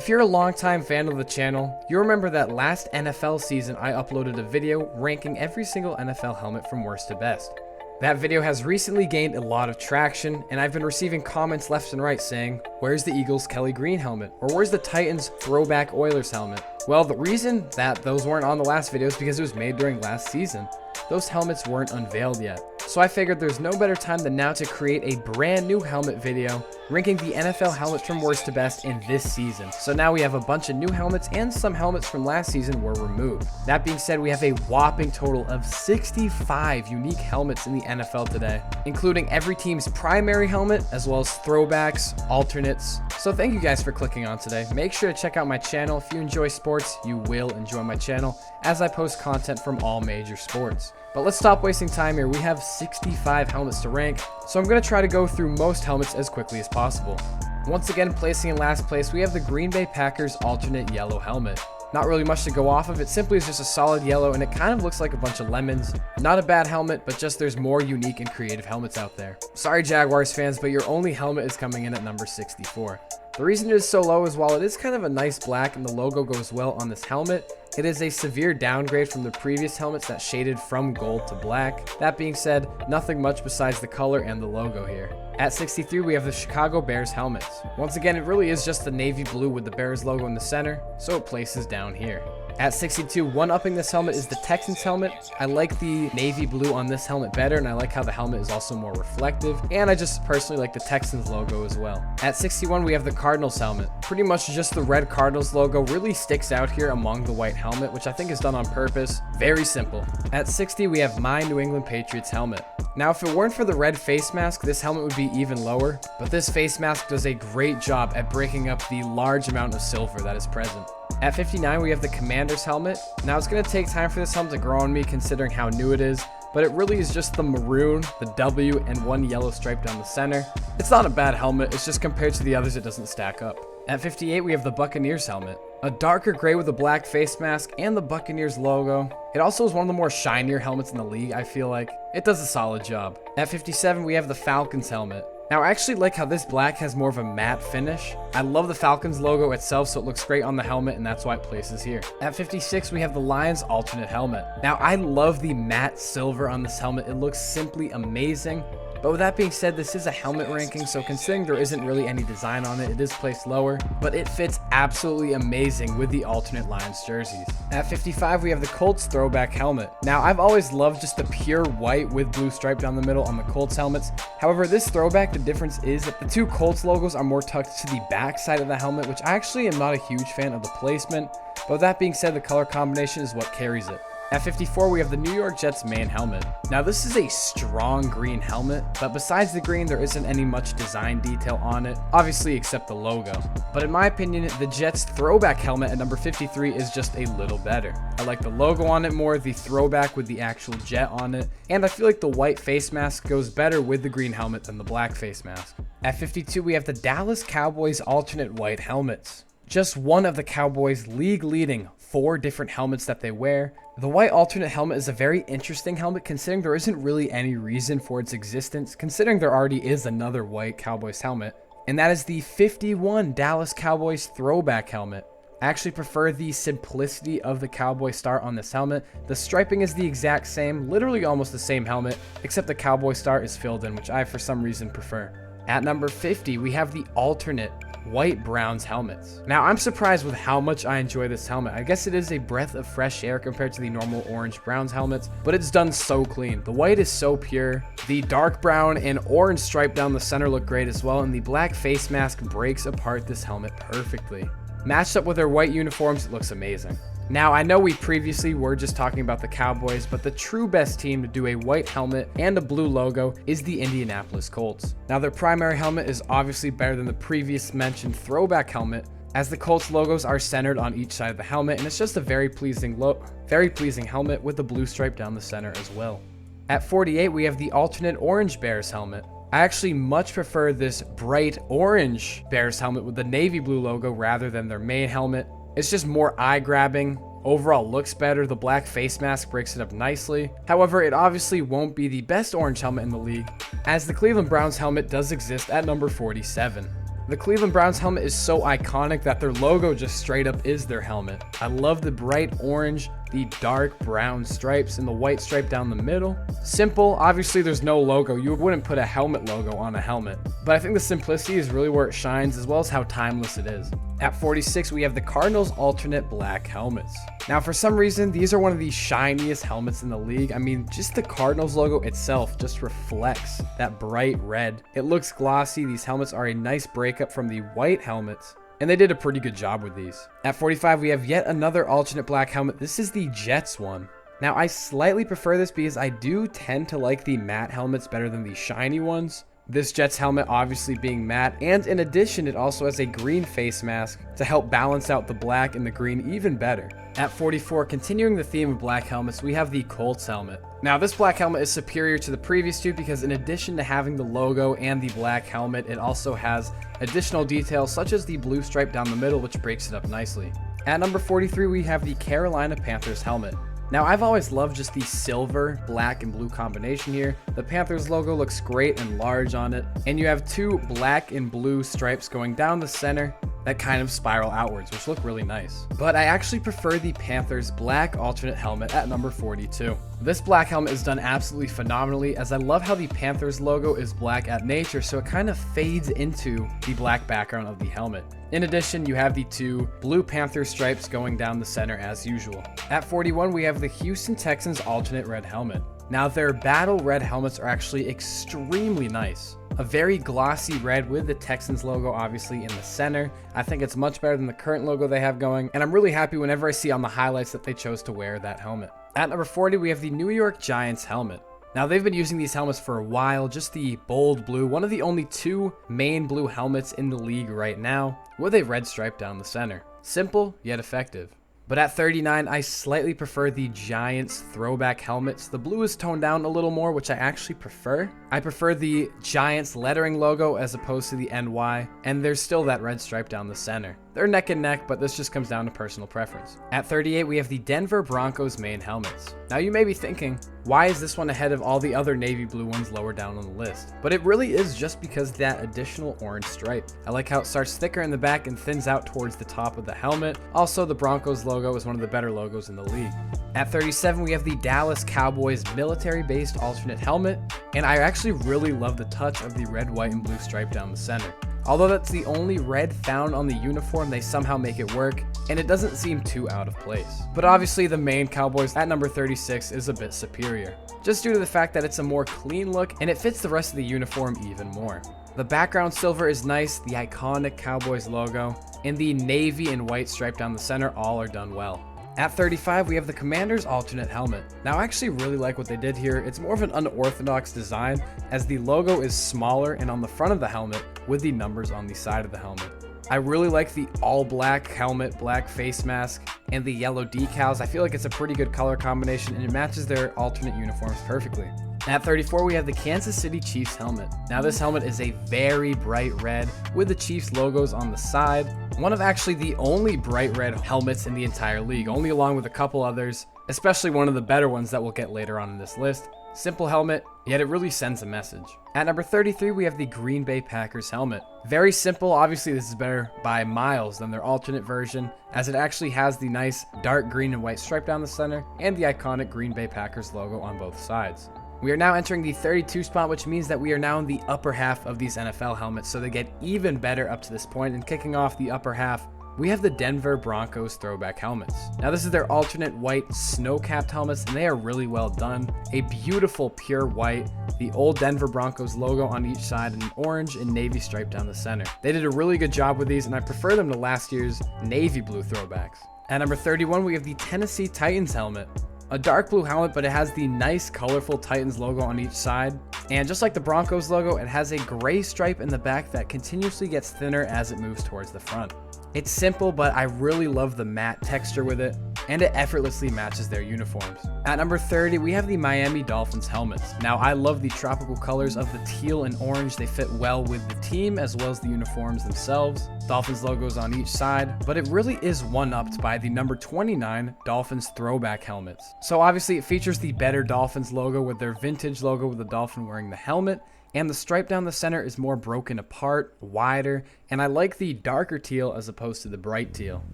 If you're a longtime fan of the channel, you remember that last NFL season I uploaded a video ranking every single NFL helmet from worst to best. That video has recently gained a lot of traction, and I've been receiving comments left and right saying, where's the Eagles Kelly Green helmet? Or where's the Titans throwback Oilers helmet? Well, the reason that those weren't on the last video is because it was made during last season. Those helmets weren't unveiled yet. So I figured there's no better time than now to create a brand new helmet video ranking the NFL helmets from worst to best in this season. So now we have a bunch of new helmets, and some helmets from last season were removed. That being said, we have a whopping total of 65 unique helmets in the NFL today, including every team's primary helmet as well as throwbacks, alternates. So thank you guys for clicking on today. Make sure to check out my channel. If you enjoy sports, you will enjoy my channel as I post content from all major sports. But let's stop wasting time here. We have 65 helmets to rank, so I'm going to try to go through most helmets as quickly as possible. Once again, placing in last place, we have the Green Bay Packers alternate yellow helmet. Not really much to go off of, it simply is just a solid yellow and it kind of looks like a bunch of lemons. Not a bad helmet, but just there's more unique and creative helmets out there. Sorry Jaguars fans, but your only helmet is coming in at number 64. The reason it is so low is while it is kind of a nice black and the logo goes well on this helmet, it is a severe downgrade from the previous helmets that shaded from gold to black. That being said, nothing much besides the color and the logo here. At 63, we have the Chicago Bears helmets. Once again, it really is just the navy blue with the Bears logo in the center, so it places down here. At 62, one-upping this helmet is the Texans helmet. I like the navy blue on this helmet better, and I like how the helmet is also more reflective, and I just personally like the Texans logo as well. At 61, we have the Cardinals helmet. Pretty much just the red Cardinals logo really sticks out here among the white helmet, which I think is done on purpose. Very simple. At 60, we have my New England Patriots helmet. Now, if it weren't for the red face mask, this helmet would be even lower, but this face mask does a great job at breaking up the large amount of silver that is present. At 59, we have the Commanders helmet. Now, it's going to take time for this helmet to grow on me considering how new it is, but it really is just the maroon, the W, and one yellow stripe down the center. It's not a bad helmet, it's just compared to the others, it doesn't stack up. At 58, we have the Buccaneers helmet. A darker gray with a black face mask and the Buccaneers logo. It also is one of the more shinier helmets in the league, I feel like. It does a solid job. At 57, we have the Falcons helmet. Now, I actually like how this black has more of a matte finish. I love the Falcons logo itself, so it looks great on the helmet, and that's why it places here. At 56, we have the Lions alternate helmet. Now, I love the matte silver on this helmet. It looks simply amazing. But with that being said, this is a helmet ranking, so considering there isn't really any design on it, it is placed lower, but it fits absolutely amazing with the alternate Lions jerseys. At 55, we have the Colts throwback helmet. Now, I've always loved just the pure white with blue stripe down the middle on the Colts helmets. However, this throwback, the difference is that the two Colts logos are more tucked to the back side of the helmet, which I actually am not a huge fan of the placement, but with that being said, the color combination is what carries it. At 54, we have the New York Jets main helmet. Now, this is a strong green helmet, but besides the green, there isn't any much design detail on it, obviously except the logo. But in my opinion, the Jets throwback helmet at number 53 is just a little better. I like the logo on it more, the throwback with the actual jet on it, and I feel like the white face mask goes better with the green helmet than the black face mask. At 52, we have the Dallas Cowboys alternate white helmets. Just one of the Cowboys' league-leading 4 different helmets that they wear. The white alternate helmet is a very interesting helmet considering there isn't really any reason for its existence, considering there already is another white Cowboys helmet, and that is the 51 Dallas Cowboys throwback helmet. I actually prefer the simplicity of the Cowboy star on this helmet. The striping is the exact same, literally almost the same helmet, except the Cowboy star is filled in, which I for some reason prefer. At number 50, we have the alternate white Browns helmets. Now, I'm surprised with how much I enjoy this helmet. I guess it is a breath of fresh air compared to the normal orange Browns helmets, but it's done so clean. The white is so pure. The dark brown and orange stripe down the center look great as well, and the black face mask breaks apart this helmet perfectly. Matched up with their white uniforms, it looks amazing. Now, I know we previously were just talking about the Cowboys, but the true best team to do a white helmet and a blue logo is the Indianapolis Colts. Now, their primary helmet is obviously better than the previous mentioned throwback helmet, as the Colts logos are centered on each side of the helmet, and it's just a very pleasing helmet with the blue stripe down the center as well. At 48, we have the alternate orange Bears helmet. I actually much prefer this bright orange Bears helmet with the navy blue logo rather than their main helmet. It's just more eye-grabbing, overall looks better, the black face mask breaks it up nicely. However, it obviously won't be the best orange helmet in the league, as the Cleveland Browns helmet does exist at number 47. The Cleveland Browns helmet is so iconic that their logo just straight up is their helmet. I love the bright orange, the dark brown stripes, and the white stripe down the middle. Simple, obviously there's no logo. You wouldn't put a helmet logo on a helmet. But I think the simplicity is really where it shines, as well as how timeless it is. At 46, we have the Cardinals alternate black helmets. Now, for some reason, these are one of the shiniest helmets in the league. I mean, just the Cardinals logo itself just reflects that bright red. It looks glossy. These helmets are a nice breakup from the white helmets, and they did a pretty good job with these. At 45, we have yet another alternate black helmet. This is the Jets one. Now, I slightly prefer this because I do tend to like the matte helmets better than the shiny ones. This Jets helmet obviously being matte, and in addition, it also has a green face mask to help balance out the black and the green even better. At 44, continuing the theme of black helmets, we have the Colts helmet. Now, this black helmet is superior to the previous two because in addition to having the logo and the black helmet, it also has additional details such as the blue stripe down the middle, which breaks it up nicely. At number 43, we have the Carolina Panthers helmet. Now, I've always loved just the silver, black, and blue combination here. The Panthers logo looks great and large on it, and you have two black and blue stripes going down the center that kind of spiral outwards, which look really nice. But I actually prefer the Panthers black alternate helmet at number 42. This black helmet is done absolutely phenomenally, as I love how the Panthers logo is black at nature, so it kind of fades into the black background of the helmet. In addition, you have the two blue Panther stripes going down the center as usual. At 41, we have the Houston Texans alternate red helmet. Now, their battle red helmets are actually extremely nice. A very glossy red with the Texans logo obviously in the center. I think it's much better than the current logo they have going, and I'm really happy whenever I see on the highlights that they chose to wear that helmet. At number 40, we have the New York Giants helmet. Now, they've been using these helmets for a while, just the bold blue, one of the only two main blue helmets in the league right now, with a red stripe down the center. Simple, yet effective. But at 39, I slightly prefer the Giants throwback helmets. The blue is toned down a little more, which I actually prefer. I prefer the Giants lettering logo as opposed to the NY, and there's still that red stripe down the center. They're neck and neck, but this just comes down to personal preference. At 38, we have the Denver Broncos main helmets. Now, you may be thinking, why is this one ahead of all the other navy blue ones lower down on the list? But it really is just because that additional orange stripe. I like how it starts thicker in the back and thins out towards the top of the helmet. Also, the Broncos logo is one of the better logos in the league. At 37, we have the Dallas Cowboys military-based alternate helmet, and I actually really love the touch of the red, white, and blue stripe down the center. Although that's the only red found on the uniform, they somehow make it work, and it doesn't seem too out of place. But obviously the main Cowboys at number 36 is a bit superior, just due to the fact that it's a more clean look and it fits the rest of the uniform even more. The background silver is nice, the iconic Cowboys logo, and the navy and white stripe down the center all are done well. At 35, we have the Commanders alternate helmet. Now, I actually really like what they did here. It's more of an unorthodox design, as the logo is smaller and on the front of the helmet with the numbers on the side of the helmet. I really like the all black helmet, black face mask, and the yellow decals. I feel like it's a pretty good color combination and it matches their alternate uniforms perfectly. At 34, we have the Kansas City Chiefs helmet. Now, this helmet is a very bright red with the Chiefs logos on the side. One of actually the only bright red helmets in the entire league, only along with a couple others, especially one of the better ones that we'll get later on in this list. Simple helmet, yet it really sends a message. At number 33, we have the Green Bay Packers helmet. Very simple. Obviously, this is better by miles than their alternate version, as it actually has the nice dark green and white stripe down the center and the iconic Green Bay Packers logo on both sides. We are now entering the 32 spot, which means that we are now in the upper half of these NFL helmets, so they get even better up to this point. And kicking off the upper half, we have the Denver Broncos throwback helmets. Now, this is their alternate white snow-capped helmets, and they are really well done. A beautiful pure white, the old Denver Broncos logo on each side, and an orange and navy stripe down the center. They did a really good job with these, and I prefer them to last year's navy blue throwbacks. At number 31, we have the Tennessee Titans helmet. A dark blue helmet, but it has the nice colorful Titans logo on each side. And just like the Broncos logo, it has a gray stripe in the back that continuously gets thinner as it moves towards the front. It's simple, but I really love the matte texture with it, and it effortlessly matches their uniforms. At number 30, we have the Miami Dolphins helmets. Now, I love the tropical colors of the teal and orange. They fit well with the team as well as the uniforms themselves. Dolphins logos on each side, but it really is one-upped by the number 29 Dolphins throwback helmets. So obviously it features the better Dolphins logo with their vintage logo with the dolphin wearing the helmet, and the stripe down the center is more broken apart, wider, and I like the darker teal as opposed to the bright teal.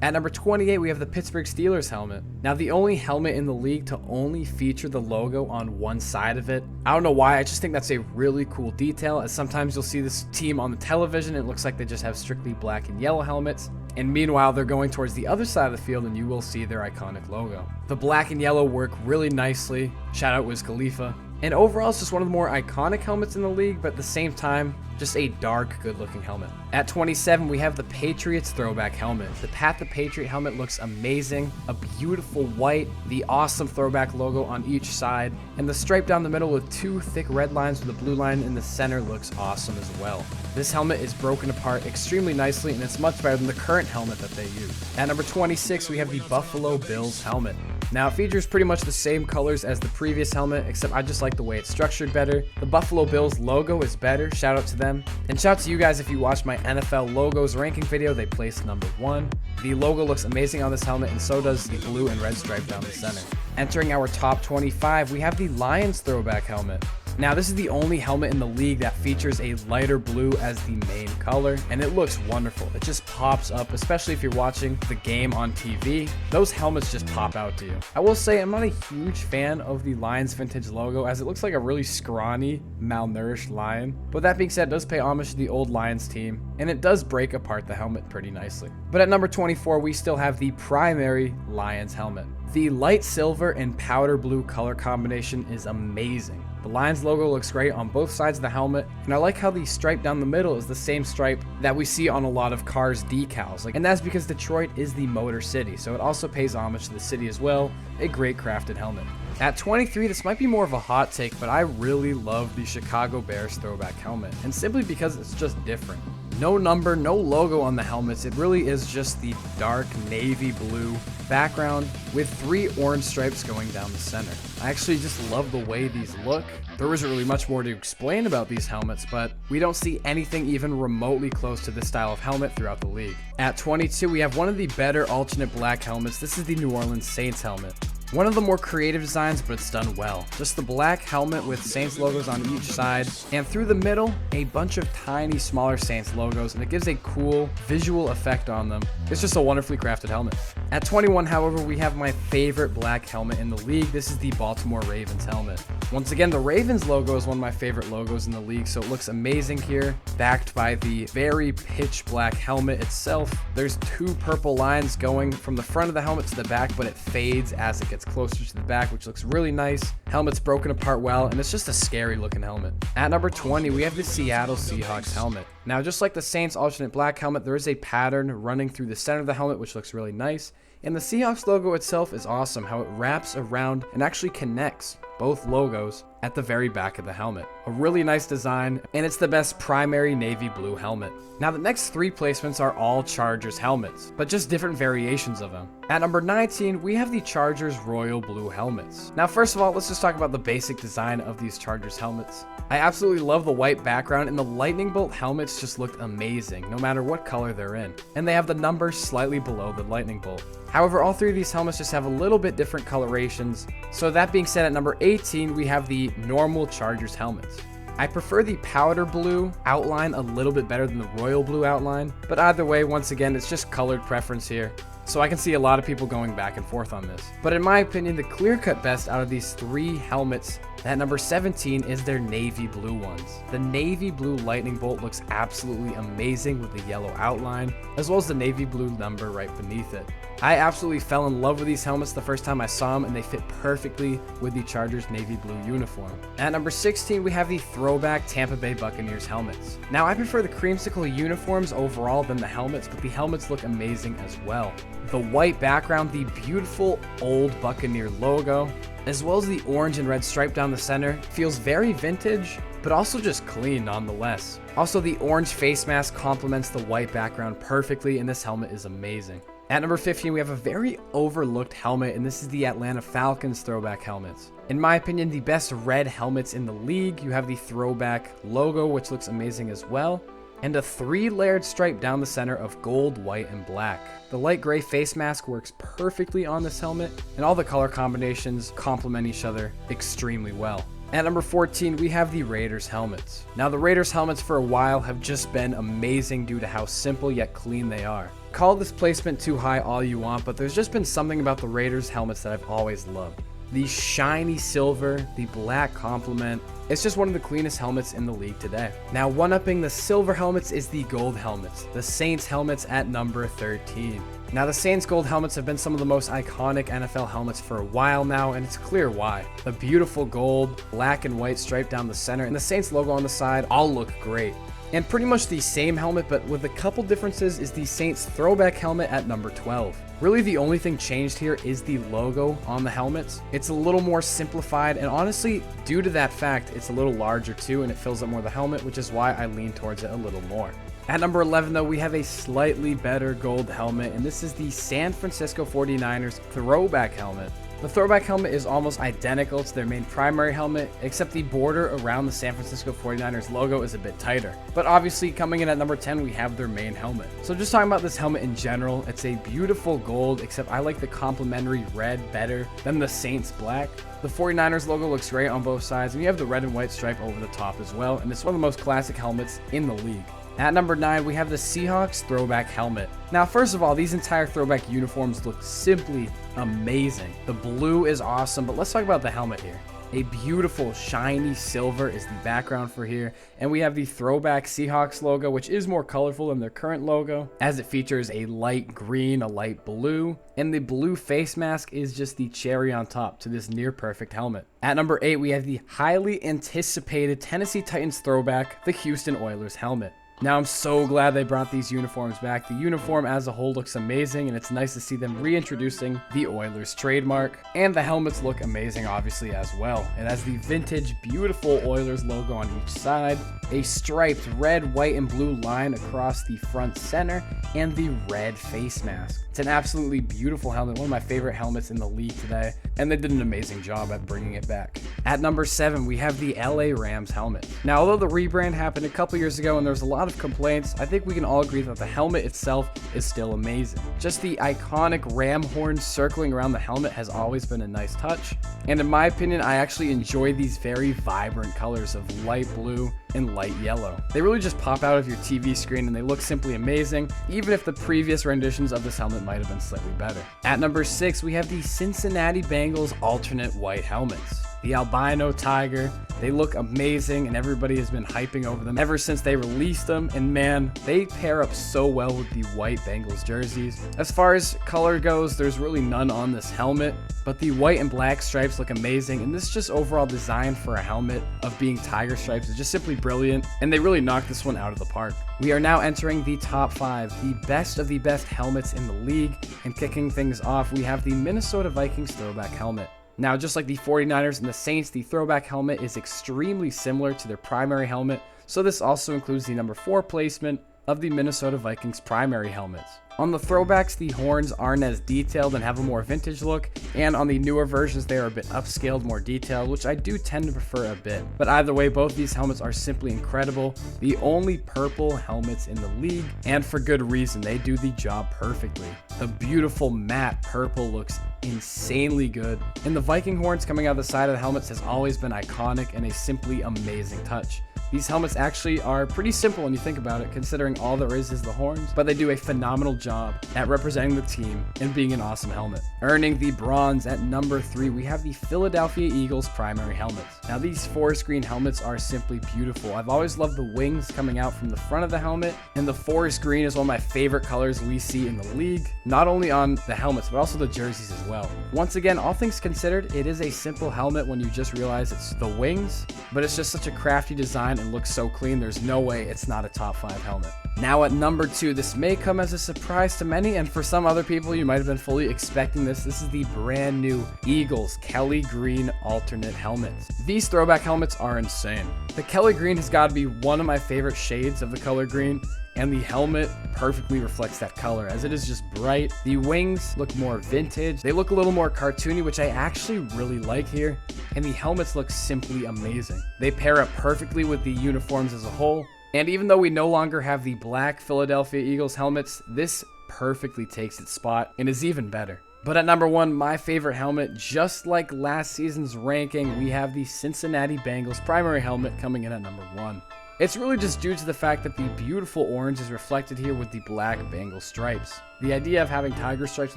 At number 28, we have the Pittsburgh Steelers helmet. Now, the only helmet in the league to only feature the logo on one side of it. I don't know why, I just think that's a really cool detail, as sometimes you'll see this team on the television, it looks like they just have strictly black and yellow helmets, and meanwhile they're going towards the other side of the field and you will see their iconic logo. The black and yellow work really nicely, shout out Wiz Khalifa. And overall, it's just one of the more iconic helmets in the league, but at the same time, just a dark, good-looking helmet. At 27, we have the Patriots throwback helmet. The Pat the Patriot helmet looks amazing. A beautiful white, the awesome throwback logo on each side, and the stripe down the middle with two thick red lines with a blue line in the center looks awesome as well. This helmet is broken apart extremely nicely, and it's much better than the current helmet that they use. At number 26, we have the Buffalo Bills helmet. Now, it features pretty much the same colors as the previous helmet, except I just like the way it's structured better. The Buffalo Bills logo is better, shout out to them. And shout out to you guys if you watched my NFL logos ranking video, they placed number 1. The logo looks amazing on this helmet, and so does the blue and red stripe down the center. Entering our top 25, we have the Lions throwback helmet. Now, this is the only helmet in the league that features a lighter blue as the main color, and it looks wonderful. It just pops up, especially if you're watching the game on TV. Those helmets just pop out to you. I will say I'm not a huge fan of the Lions vintage logo, as it looks like a really scrawny, malnourished lion. But that being said, it does pay homage to the old Lions team, and it does break apart the helmet pretty nicely. But at number 24, we still have the primary Lions helmet. The light silver and powder blue color combination is amazing. The Lions logo looks great on both sides of the helmet, and I like how the stripe down the middle is the same stripe that we see on a lot of cars decals. And that's because Detroit is the Motor City, so it also pays homage to the city as well. A great crafted helmet. At 23, this might be more of a hot take, but I really love the Chicago Bears throwback helmet, and simply because it's just different. No number, no logo on the helmets, it really is just the dark navy blue background with 3 orange stripes going down the center. I actually just love the way these look. There isn't really much more to explain about these helmets, but we don't see anything even remotely close to this style of helmet throughout the league. At 22, we have one of the better alternate black helmets. This is the New Orleans Saints helmet. One of the more creative designs, but it's done well. Just the black helmet with Saints logos on each side, and through the middle, a bunch of tiny, smaller Saints logos, and it gives a cool visual effect on them. It's just a wonderfully crafted helmet. At 21, however, we have my favorite black helmet in the league. This is the Baltimore Ravens helmet. Once again, the Ravens logo is one of my favorite logos in the league, so it looks amazing here, backed by the very pitch black helmet itself. There's 2 purple lines going from the front of the helmet to the back, but it fades as it gets closer to the back, which looks really nice. Helmet's broken apart well, and it's just a scary looking helmet. At number 20, we have the Seattle Seahawks helmet. Now, just like the Saints alternate black helmet, there is a pattern running through the center of the helmet, which looks really nice. And the Seahawks logo itself is awesome, how it wraps around and actually connects both logos at the very back of the helmet. A really nice design, and it's the best primary navy blue helmet. Now, the next 3 placements are all Chargers helmets, but just different variations of them. At number 19, we have the Chargers royal blue helmets. Now, first of all, let's just talk about the basic design of these Chargers helmets. I absolutely love the white background, and the lightning bolt helmets just look amazing, no matter what color they're in. And they have the numbers slightly below the lightning bolt. However, all 3 of these helmets just have a little bit different colorations. So that being said, at number 18, we have the normal Chargers helmets. I prefer the powder blue outline a little bit better than the royal blue outline, but either way, once again, it's just colored preference here. So I can see a lot of people going back and forth on this. But in my opinion, the clear-cut best out of these 3 helmets at number 17 is their navy blue ones. The navy blue lightning bolt looks absolutely amazing with the yellow outline, as well as the navy blue number right beneath it. I absolutely fell in love with these helmets the first time I saw them, and they fit perfectly with the Chargers navy blue uniform. At number 16, we have the throwback Tampa Bay Buccaneers helmets. Now, I prefer the creamsicle uniforms overall than the helmets, but the helmets look amazing as well. The white background, the beautiful old Buccaneer logo, as well as the orange and red stripe down the center, feels very vintage, but also just clean nonetheless. Also, the orange face mask complements the white background perfectly, and this helmet is amazing. At number 15, we have a very overlooked helmet, and this is the Atlanta Falcons throwback helmets. In my opinion, the best red helmets in the league. You have the throwback logo, which looks amazing as well, and a 3-layered stripe down the center of gold, white, and black. The light gray face mask works perfectly on this helmet, and all the color combinations complement each other extremely well. At number 14, we have the Raiders helmets. Now, the Raiders helmets for a while have just been amazing due to how simple yet clean they are. Call this placement too high all you want, but there's just been something about the Raiders helmets that I've always loved. The shiny silver, the black complement. It's just one of the cleanest helmets in the league today. Now, one-upping the silver helmets is the gold helmets, the Saints helmets at number 13. Now, the Saints gold helmets have been some of the most iconic NFL helmets for a while now, and it's clear why. The beautiful gold, black and white stripe down the center, and the Saints logo on the side all look great. And pretty much the same helmet, but with a couple differences, is the Saints throwback helmet at number 12. Really, the only thing changed here is the logo on the helmets. It's a little more simplified, and honestly, due to that fact, it's a little larger too, and it fills up more of the helmet, which is why I lean towards it a little more. At number 11, though, we have a slightly better gold helmet, and this is the San Francisco 49ers throwback helmet. The throwback helmet is almost identical to their main primary helmet, except the border around the San Francisco 49ers logo is a bit tighter. But obviously, coming in at number 10, we have their main helmet. So just talking about this helmet in general, it's a beautiful gold, except I like the complementary red better than the Saints black. The 49ers logo looks great on both sides, and you have the red and white stripe over the top as well, and it's one of the most classic helmets in the league. At number 9, we have the Seahawks throwback helmet. Now, first of all, these entire throwback uniforms look simply amazing. The blue is awesome, but let's talk about the helmet here. A beautiful shiny silver is the background for here, and we have the throwback Seahawks logo, which is more colorful than their current logo, as it features a light green, a light blue, and the blue face mask is just the cherry on top to this near perfect helmet. At number 8, we have the highly anticipated Tennessee Titans throwback, the Houston Oilers helmet. Now, I'm so glad they brought these uniforms back. The uniform as a whole looks amazing, and it's nice to see them reintroducing the Oilers trademark. And the helmets look amazing, obviously, as well. It has the vintage, beautiful Oilers logo on each side, a striped red, white, and blue line across the front center, and the red face mask. It's an absolutely beautiful helmet, one of my favorite helmets in the league today, and they did an amazing job at bringing it back. At number 7, we have the LA Rams helmet. Now, although the rebrand happened a couple years ago and there was a lot of complaints, I think we can all agree that the helmet itself is still amazing. Just the iconic ram horns circling around the helmet has always been a nice touch, and in my opinion, I actually enjoy these very vibrant colors of light blue and light yellow. They really just pop out of your TV screen, and they look simply amazing, even if the previous renditions of this helmet might have been slightly better. At number 6, we have the Cincinnati Bengals alternate white helmets. The albino tiger, they look amazing, and everybody has been hyping over them ever since they released them, and man, they pair up so well with the white Bengals jerseys. As far as color goes, there's really none on this helmet, but the white and black stripes look amazing, and this just overall design for a helmet of being tiger stripes is just simply brilliant, and they really knocked this one out of the park. We are now entering the top 5, the best of the best helmets in the league, and kicking things off, we have the Minnesota Vikings throwback helmet. Now, just like the 49ers and the Saints, the throwback helmet is extremely similar to their primary helmet, so this also includes the number 4 placement of the Minnesota Vikings primary helmets. On the throwbacks, the horns aren't as detailed and have a more vintage look, and on the newer versions, they are a bit upscaled, more detailed, which I do tend to prefer a bit. But either way, both these helmets are simply incredible. The only purple helmets in the league, and for good reason. They do the job perfectly. The beautiful matte purple looks insanely good, and the Viking horns coming out the side of the helmets has always been iconic and a simply amazing touch. These helmets actually are pretty simple when you think about it, considering all there is the horns, but they do a phenomenal job at representing the team and being an awesome helmet. Earning the bronze at number 3, we have the Philadelphia Eagles primary helmets. Now, these forest green helmets are simply beautiful. I've always loved the wings coming out from the front of the helmet, and the forest green is one of my favorite colors we see in the league, not only on the helmets, but also the jerseys as well. Once again, all things considered, it is a simple helmet when you just realize it's the wings, but it's just such a crafty design and looks so clean, there's no way it's not a top 5 helmet. Now at number 2, this may come as a surprise to many, and for some other people you might have been fully expecting this. This is the brand new Eagles Kelly Green alternate helmets. These throwback helmets are insane. The Kelly Green has got to be one of my favorite shades of the color green, and the helmet perfectly reflects that color as it is just bright. The wings look more vintage. They look a little more cartoony, which I actually really like here. And the helmets look simply amazing. They pair up perfectly with the uniforms as a whole. And even though we no longer have the black Philadelphia Eagles helmets, this perfectly takes its spot and is even better. But at number 1, my favorite helmet, just like last season's ranking, we have the Cincinnati Bengals primary helmet coming in at number 1. It's really just due to the fact that the beautiful orange is reflected here with the black Bengal stripes. The idea of having tiger stripes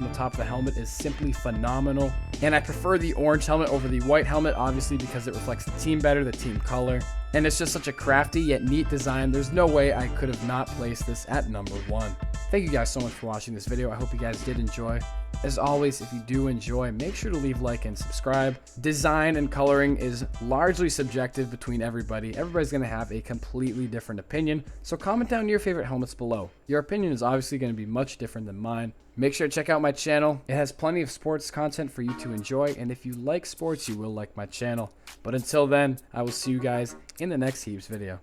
on the top of the helmet is simply phenomenal, and I prefer the orange helmet over the white helmet, obviously because it reflects the team better, the team color, and it's just such a crafty yet neat design. There's no way I could have not placed this at number 1. Thank you guys so much for watching this video. I hope you guys did enjoy. As always, if you do enjoy, make sure to leave a like and subscribe. Design and coloring is largely subjective between everybody. Everybody's going to have a completely different opinion, so comment down your favorite helmets below. Your opinion is obviously going to be much different than mine. Make sure to check out my channel. It has plenty of sports content for you to enjoy, and if you like sports, you will like my channel. But until then, I will see you guys in the next Heaps video.